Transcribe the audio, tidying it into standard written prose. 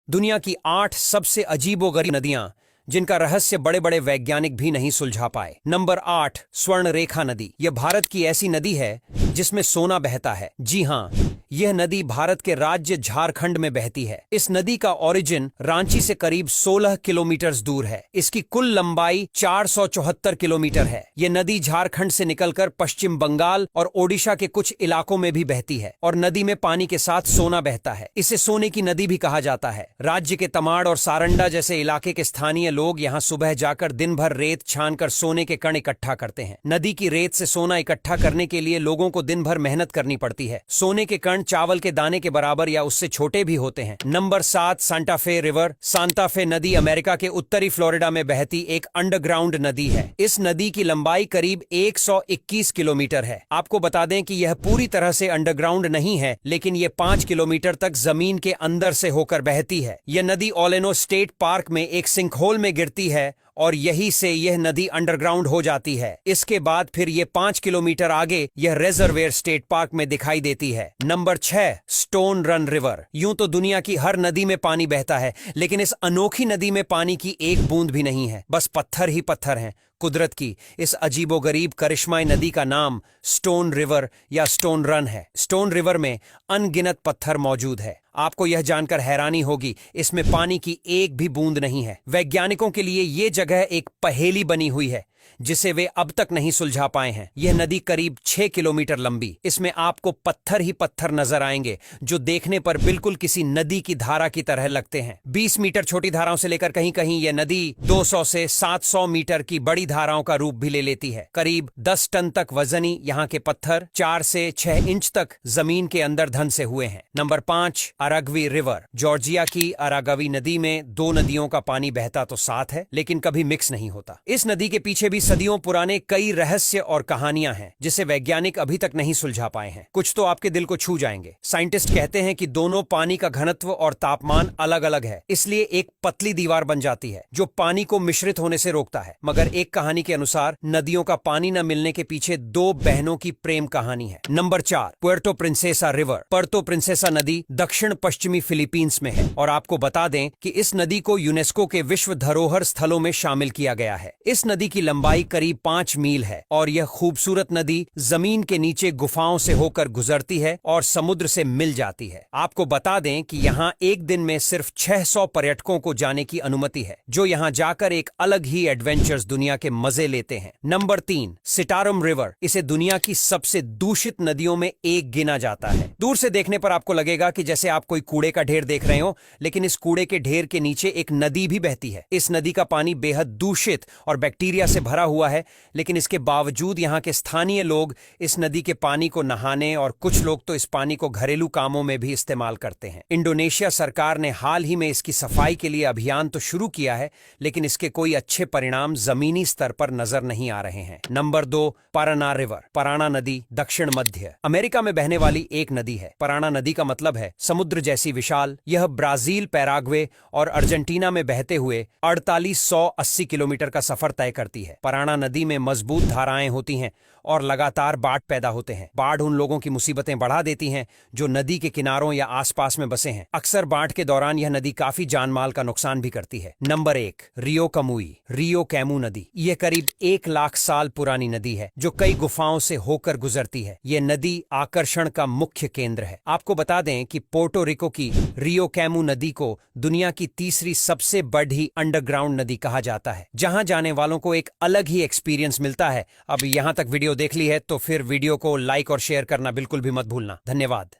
दुनिया की 8 सबसे अजीबोगरीब नदियां जिनका रहस्य बड़े बड़े वैज्ञानिक भी नहीं सुलझा पाए। नंबर 8, स्वर्ण रेखा नदी। यह भारत की ऐसी नदी है जिसमें सोना बहता है। जी हाँ, यह नदी भारत के राज्य झारखंड में बहती है। इस नदी का ओरिजिन रांची से करीब 16 किलोमीटर दूर है। इसकी कुल लंबाई 474 किलोमीटर है। यह नदी झारखंड से निकलकर पश्चिम बंगाल और ओडिशा के कुछ इलाकों में भी बहती है और नदी में पानी के साथ सोना बहता है। इसे सोने की नदी भी कहा जाता है। राज्य के तमाड़ और सारंडा जैसे इलाके के स्थानीय लोग यहाँ सुबह जाकर दिन भर रेत छानकर सोने के कण इकट्ठा करते हैं। नदी की रेत से सोना इकट्ठा करने के लिए लोगों को दिन भर मेहनत करनी पड़ती है। सोने के कण चावल के दाने के बराबर या उससे छोटे भी होते हैं। Number 7, Santa Fe river. Santa Fe नदी अमेरिका के उत्तरी फ्लोरिडा में बहती एक अंडरग्राउंड नदी है। इस नदी की लंबाई करीब 121 किलोमीटर है। आपको बता दें कि यह पूरी तरह से अंडरग्राउंड नहीं है, लेकिन यह 5 किलोमीटर तक जमीन के अंदर से होकर बहती है। यह नदी ओलेनो स्टेट पार्क में एक सिंकहोल में गिरती है और यहीं से यह नदी अंडरग्राउंड हो जाती है। इसके बाद फिर यह 5 किलोमीटर आगे यह रिजर्वेयर स्टेट पार्क में दिखाई देती है। Number 6, stone run river. यूं तो दुनिया की हर नदी में पानी बहता है, लेकिन इस अनोखी नदी में पानी की एक बूंद भी नहीं है, बस पत्थर ही पत्थर हैं। कुदरत की इस अजीबोगरीब करिश्माई नदी का नाम स्टोन रिवर या स्टोन रन है। स्टोन रिवर में अनगिनत पत्थर मौजूद है। आपको यह जानकर हैरानी होगी, इसमें पानी की एक भी बूंद नहीं है। वैज्ञानिकों के लिए यह जगह एक पहेली बनी हुई है जिसे वे अब तक नहीं सुलझा पाए हैं। यह नदी करीब 6 किलोमीटर लंबी। इसमें आपको पत्थर ही पत्थर नजर आएंगे जो देखने पर बिल्कुल किसी नदी की धारा की तरह लगते हैं। 20 मीटर छोटी धाराओं से लेकर कहीं कहीं यह नदी 200 से 700 मीटर की बड़ी धाराओं का रूप भी ले लेती है। करीब 10 टन तक वजनी यहाँ के पत्थर 4 से 6 इंच तक जमीन के अंदर धंसे हुए हैं। Number 5, अरागवी river. जॉर्जिया की अरागवी नदी में 2 नदियों का पानी बहता तो साथ है, लेकिन कभी मिक्स नहीं होता। इस नदी के पीछे भी सदियों पुराने कई रहस्य और कहानियां हैं जिसे वैज्ञानिक अभी तक नहीं सुलझा पाए हैं। कुछ तो आपके दिल को छू जाएंगे। साइंटिस्ट कहते हैं कि दोनों पानी का घनत्व और तापमान अलग अलग है, इसलिए एक पतली दीवार बन जाती है जो पानी को मिश्रित होने से रोकता है। मगर एक कहानी के अनुसार नदियों का पानी न मिलने के पीछे 2 बहनों की प्रेम कहानी है। Number 4, Puerto Princesa river. Puerto Princesa नदी दक्षिण पश्चिमी फिलीपींस में है और आपको बता दें कि इस नदी को यूनेस्को के विश्व धरोहर स्थलों में शामिल किया गया है। इस नदी की लंबाई करीब 5 मील है और यह खूबसूरत नदी जमीन के नीचे गुफाओं से होकर गुजरती है और समुद्र से मिल जाती है। आपको बता दें कि यहाँ एक दिन में सिर्फ 600 पर्यटकों को जाने की अनुमति है, जो यहाँ जाकर एक अलग ही एडवेंचर्स दुनिया के मजे लेते हैं। Number 3, Citarum river. इसे दुनिया की सबसे दूषित नदियों में एक गिना जाता है। दूर से देखने पर आपको लगेगा कि जैसे आप कोई कूड़े का ढेर देख रहे हो, लेकिन इस कूड़े के ढेर के नीचे एक नदी भी बहती है। इस नदी का पानी बेहद दूषित और बैक्टीरिया से भरा हुआ है, लेकिन इसके बावजूद यहाँ के स्थानीय लोग इस नदी के पानी को नहाने और कुछ लोग तो इस पानी को घरेलू कामों में भी इस्तेमाल करते हैं। इंडोनेशिया सरकार ने हाल ही में इसकी सफाई के लिए अभियान तो शुरू किया है, लेकिन इसके कोई अच्छे परिणाम जमीनी स्तर पर नजर नहीं आ रहे हैं। Number 2, Parana river. पाराना नदी दक्षिण मध्य अमेरिका में बहने वाली एक नदी है। पाराना नदी का मतलब है समुद्र जैसी विशाल। यह ब्राजील, पैराग्वे और अर्जेंटीना में बहते हुए 4880 किलोमीटर का सफर तय करती है। पाराना नदी में मजबूत धाराएं होती हैं और लगातार बाढ़ पैदा होते हैं। बाढ़ उन लोगों की मुसीबतें बढ़ा देती हैं जो नदी के किनारों या आसपास में बसे हैं। अक्सर बाढ़ के दौरान यह नदी काफी जानमाल का नुकसान भी करती है। नंबर 1, रियो कमुई। रियो कैमू नदी। यह करीब 1 लाख साल पुरानी नदी है जो कई गुफाओं से होकर गुजरती है। यह नदी आकर्षण का मुख्य केंद्र है। आपको बता दें कि पोर्टो रिको की रियो कैमू नदी को दुनिया की तीसरी सबसे बड़ी अंडरग्राउंड नदी कहा जाता है, जहां जाने वालों को एक अलग ही एक्सपीरियंस मिलता है। अब यहां तक वीडियो देख ली है तो फिर वीडियो को लाइक और शेयर करना बिल्कुल भी मत भूलना। धन्यवाद।